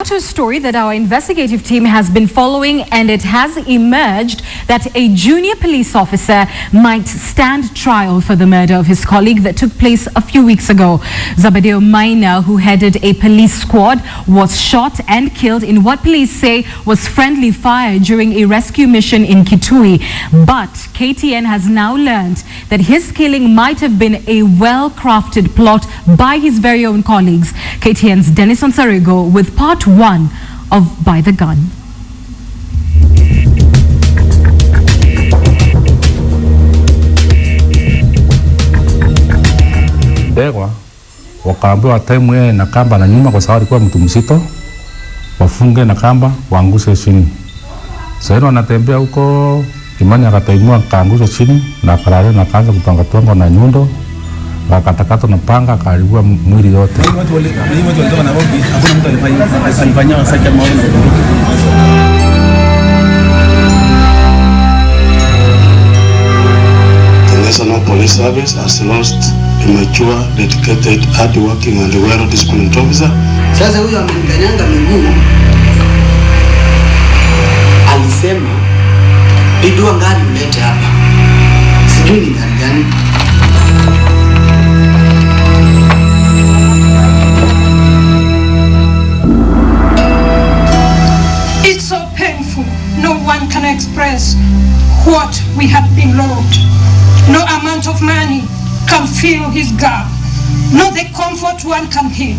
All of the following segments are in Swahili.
to a story that our investigative team has been following, and it has emerged that a junior police officer might stand trial for the murder of his colleague that took place a few weeks ago. Zabedeo Maina, who headed a police squad, was shot and killed in what police say was friendly fire during a rescue mission in Kitui. But KTN has now learned that his killing might have been a well-crafted plot by his very own colleagues. KTN's Dennis Onsarigo with part 1 of By the Gun. Dewa wakaambiwa time na kamba na nyuma, kwa sababu alikuwa mtu mzito, wafunge na kamba waangushe chini. Sasa wanatembea huko, Imani akataimua kaangusha chini na akalala na kaanza kupanga na nyundo, akatakata na panga, akalibua mwili yote. The National Police Service has lost a mature, dedicated, hard-working and well-disciplined officer. Sasa huyo amenikanyanga miguu, alisema bidua ngari ulete hapa, sijui ni ngari gani. It's so painful. No one can express what we have been robbed. No amount of money can fill his gap. No the comfort one can heal.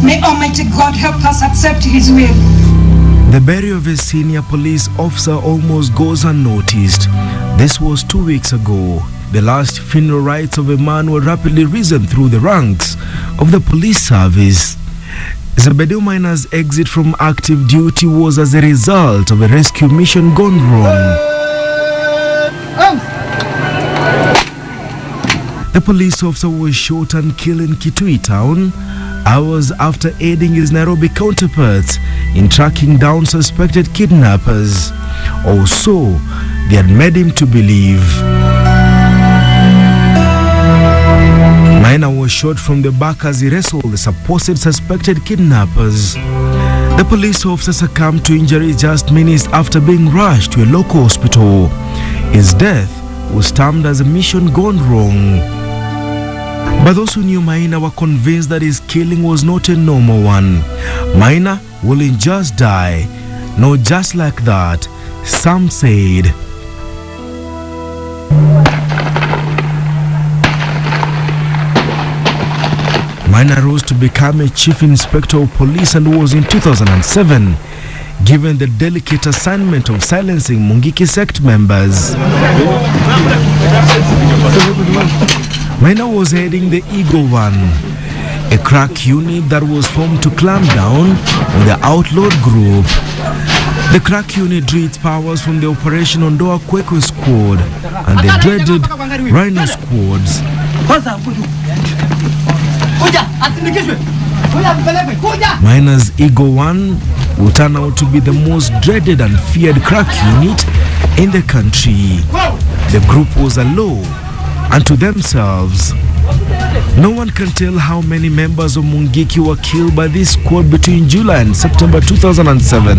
May Almighty God help us accept his will. The burial of a senior police officer almost goes unnoticed. This was 2 weeks ago. The last funeral rites of a man were rapidly risen through the ranks of the police service. Zabedeo Maina's exit from active duty was as a result of a rescue mission gone wrong. The police officer was shot and killed in Kitui town hours after aiding his Nairobi counterparts in tracking down suspected kidnappers. Or so they had made him to believe. Mina was shot from the back as he wrestled the supposed suspected kidnappers. The police officer succumbed to injuries just minutes after being rushed to a local hospital. His death was termed as a mission gone wrong. But those who knew Maina were convinced that his killing was not a normal one. Maina wouldn't just die. No, just like that, some said. Maina rose to become a chief inspector of police and was in 2007 given the delicate assignment of silencing Mungiki sect members. Mina was heading the Eagle One, a crack unit that was formed to clamp down on the outlawed group. The crack unit drew its powers from the Operation Ondoa Kwekwe squad and the dreaded Rhino squads. Mina's Eagle One will turn out to be the most dreaded and feared crack unit in the country. The group was a law unto themselves. No one can tell how many members of Mungiki were killed by this squad between July and September 2007,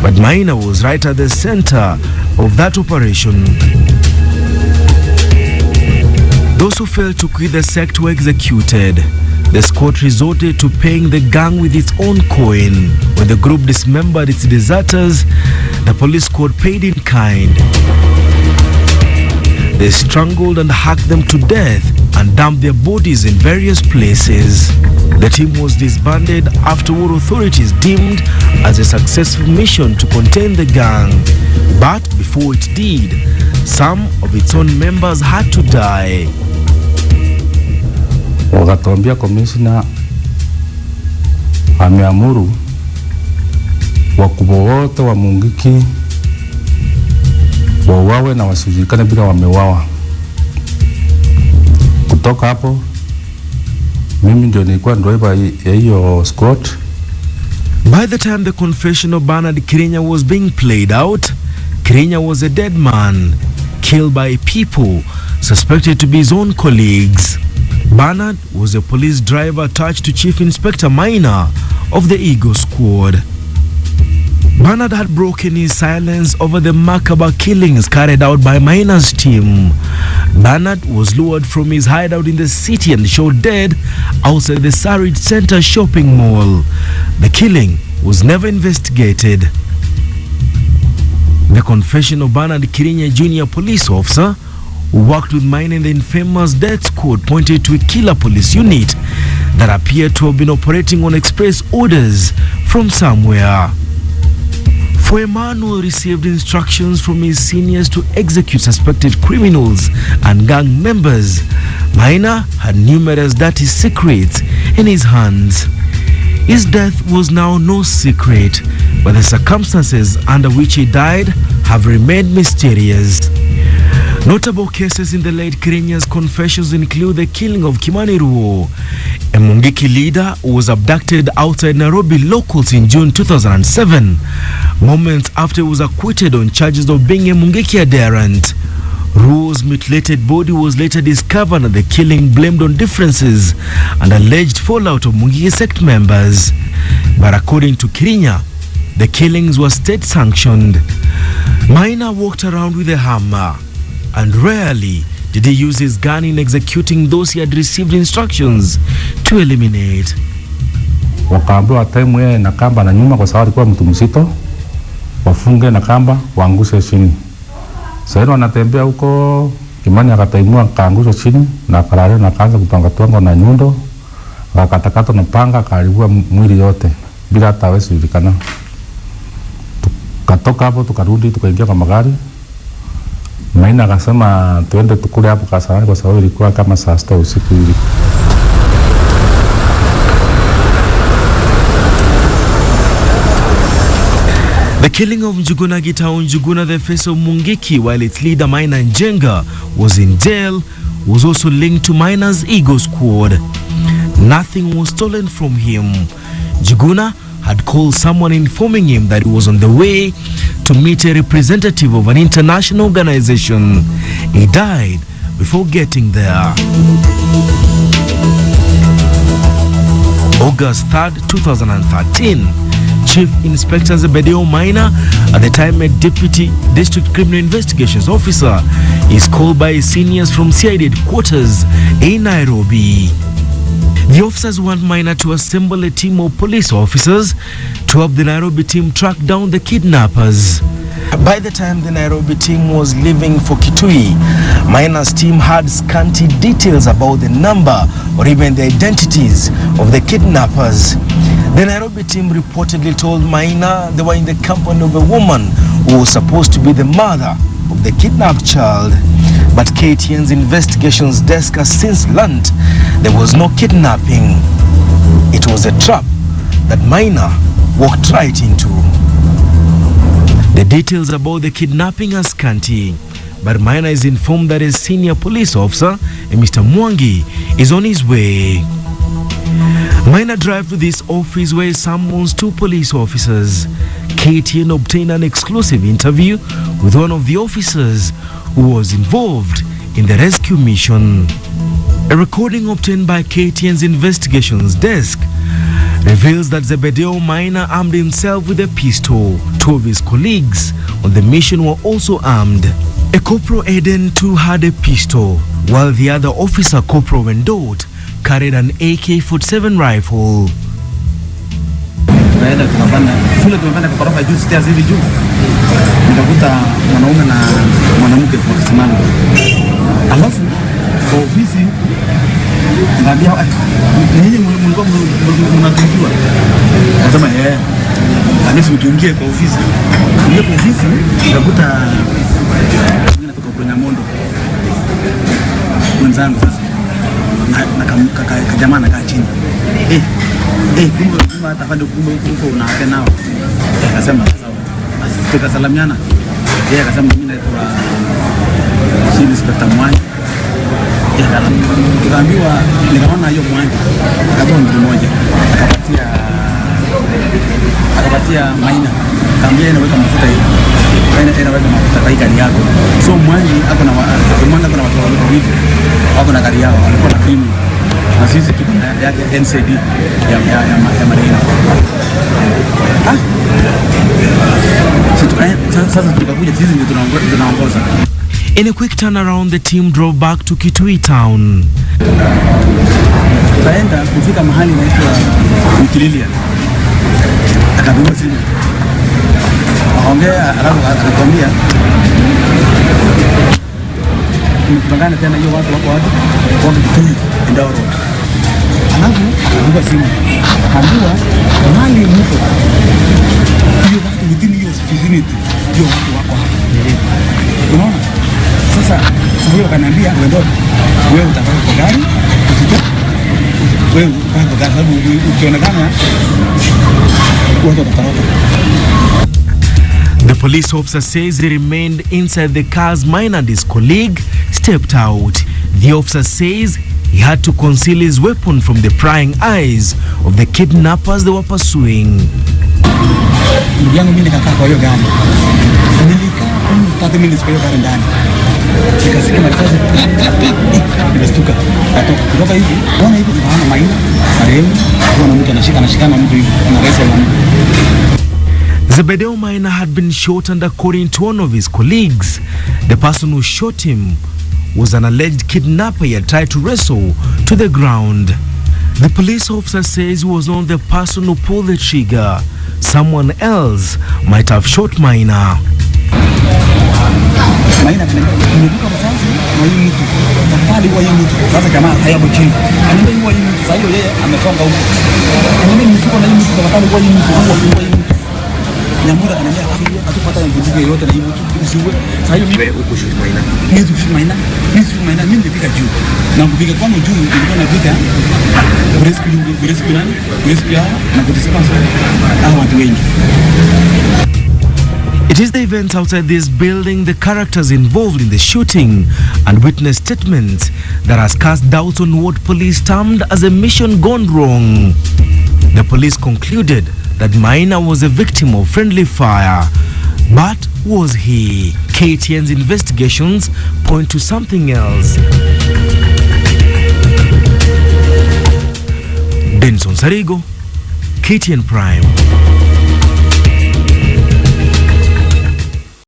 but Maina was right at the center of that operation. Those who failed to quit the sect were executed. The squad resorted to paying the gang with its own coin. When the group dismembered its deserters, the police squad paid in kind. They strangled and hacked them to death and dumped their bodies in various places. The team was disbanded after what authorities deemed as a successful mission to contain the gang. But before it did, some of its own members had to die. Wakatuambia commissioner ameamuru wakubwa wote wa Mungiki wauawe na wasijulikane bila wamewawa. Kutoka hapo mimi ndio nilikuwa driver ya hiyo squad. By the time the confession of Bernard Kirinya was being played out, Kirinya was a dead man, killed by people suspected to be his own colleagues. Bernard was a police driver attached to Chief Inspector Maina of the Eagle Squad. Bernard had broken his silence over the macabre killings carried out by Mina's team. Bernard was lured from his hideout in the city and shot dead outside the Sarit Center shopping mall. The killing was never investigated. The confession of Bernard Kirinya, junior police officer who worked with Mina in the infamous death squad, pointed to a killer police unit that appeared to have been operating on express orders from somewhere. For a man who received instructions from his seniors to execute suspected criminals and gang members, Mina had numerous dirty secrets in his hands. His death was now no secret, but the circumstances under which he died have remained mysterious. Notable cases in the late Kirinya's confessions include the killing of Kimani Ruo, a Mungiki leader who was abducted outside Nairobi locals in June 2007, moments after he was acquitted on charges of being a Mungiki adherent. Ruo's mutilated body was later discovered and the killing blamed on differences and alleged fallout of Mungiki sect members. But according to Kirinya, the killings were state-sanctioned. Maina walked around with a hammer, and rarely did he use his gun in executing those he had received instructions to eliminate. Wakaambiwa time yeye na kamba na nyuma kwa sababu alikuwa mtu mzito, wafunge na kamba waangushe chini. Sasa wanatembea huko, Kimani akataimua kaangusha chini na karare na kaanza kupanga na nyundo, akatakata na panga akaribua mwili yote bila hata wewe kujulikana. Tukatoka hapo tukarudi tukaingia kwa magari. Maina akasema tuende tukule hapo Kasarani kwa sababu ilikuwa kama saa 6 usiku hivi. The killing of Njuguna Gitau Njuguna, the face of Mungiki, while its leader Maina Njenga was in jail, was also linked to Mina's Eagle Squad. Nothing was stolen from him. Njuguna had called someone informing him that he was on the way to meet a representative of an international organization. He died before getting there. August 3rd, 2013, Chief Inspector Zabedeo Maina, at the time a Deputy District Criminal Investigations Officer, is called by his seniors from CID headquarters in Nairobi. The officers want Mina to assemble a team of police officers to help the Nairobi team track down the kidnappers. By the time the Nairobi team was leaving for Kitui, Mina's team had scanty details about the number or even the identities of the kidnappers. The Nairobi team reportedly told Mina they were in the company of a woman who was supposed to be the mother of the kidnapped child. But KTN's investigations desk has since learned there was no kidnapping. It was a trap that Mina walked right into. The details about the kidnapping are scanty, but Mina is informed that a senior police officer, a Mr. Mwangi, is on his way. Mina drive to this office where he summons 2 police officers. KTN obtained an exclusive interview with one of the officers who was involved in the rescue mission. A recording obtained by KTN's investigations desk reveals that Zabedeo Maina armed himself with a pistol. 2 of his colleagues on the mission were also armed. A Corporal Eden too had a pistol, while the other officer, Corporal Wendot, carried an AK-47 rifle. Tumepanda kwa ghorofa juu, stairs hivi juu, nikakuta mwanaume na mwanamke wakisimama. Alafu kwa ofisi ngambia nini mlikuwa mnatujua? Akasema anisi tuingie kwa ofisi. Ndio kwa ofisi nikakuta mimi natoka kwa Nyamondo. Mwanzangu sasa na jamaa anakaa chini. Kumbe hata fando kumbe huko unaaka nao. Akasema sawa. Tukasalamiana. Yeye akasema mimi naitwa Chief Inspector Mwangi. Tukaambiwa nikaona hiyo Mwangi. Akatoa mtu mmoja. Akapatia Maina. Kaambia inaweka mafuta hiyo. Inaweka mafuta kwa gari yako. So Mwangi ako na watu wawili. Wako na gari yao. Walikuwa na krimu. Na sisi tuko na NCD ya marehemu. Sasa tukakuja sisi ndio tunaongoza. In a quick turnaround, the team drove back to Kitui town. Tukaenda kufika mahali inaitwa Mkililia. Akapigwa simu. Aongea alafu akatuambia tunapangana tena hiyo watu wako Kitui Ndao Road. Alafu akapigwa simu. Akaambiwa mahali mko. Hiyo watu within hiyo vicinity. Hiyo watu wako hapa. Unaona? Sasa hiyo kananiambia wewe utapata kwa gari, wewe utapata kwa gari, sababu ukionekana watu watatoroka. The police officer says he remained inside the cars. Mina and his colleague stepped out. The officer says he had to conceal his weapon from the prying eyes of the kidnappers they were pursuing. Ndugu yangu mimi nikakaa kwa hiyo gari. Nilikaa 30 minutes kwa hiyo gari ndani. Nikasikia marisasi. Nimestuka. Kutoka hivi, ona hivi tunaona Maina, marehemu, kuna mtu anashikana mtu hivi, anareso na mtu. Zabedeo Maina had been shot, and according to one of his colleagues, the person who shot him was an alleged kidnapper he had tried to wrestle to the ground. The police officer says he was not the person who pulled the trigger. Someone else might have shot Maina. Maina tumeduka msasa na huyu mtu. Tafadhali huwa huyu mtu. Sasa kama hayabo chini. Ananiambia huwa huyu mtu. Sasa hiyo yeye amesonga huko. Ananiambia mtu na huyu mtu tafadhali huwa huyu mtu. Huwa huyu mtu. Nyamura ananiambia atupata mtu yote na hiyo mtu usiwe. Sasa hiyo mimi uko shot Maina. Mimi shot Maina. Mimi nilipiga juu. Na kupiga kwangu juu nilikuwa na vita. Rescue nani? Rescue na kudispense. Hao watu wengi. It is the events outside this building, the characters involved in the shooting, and witness statements that has cast doubts on what police termed as a mission gone wrong. The police concluded that Maina was a victim of friendly fire. But was he? KTN's investigations point to something else. Dennis Onsarigo, KTN Prime.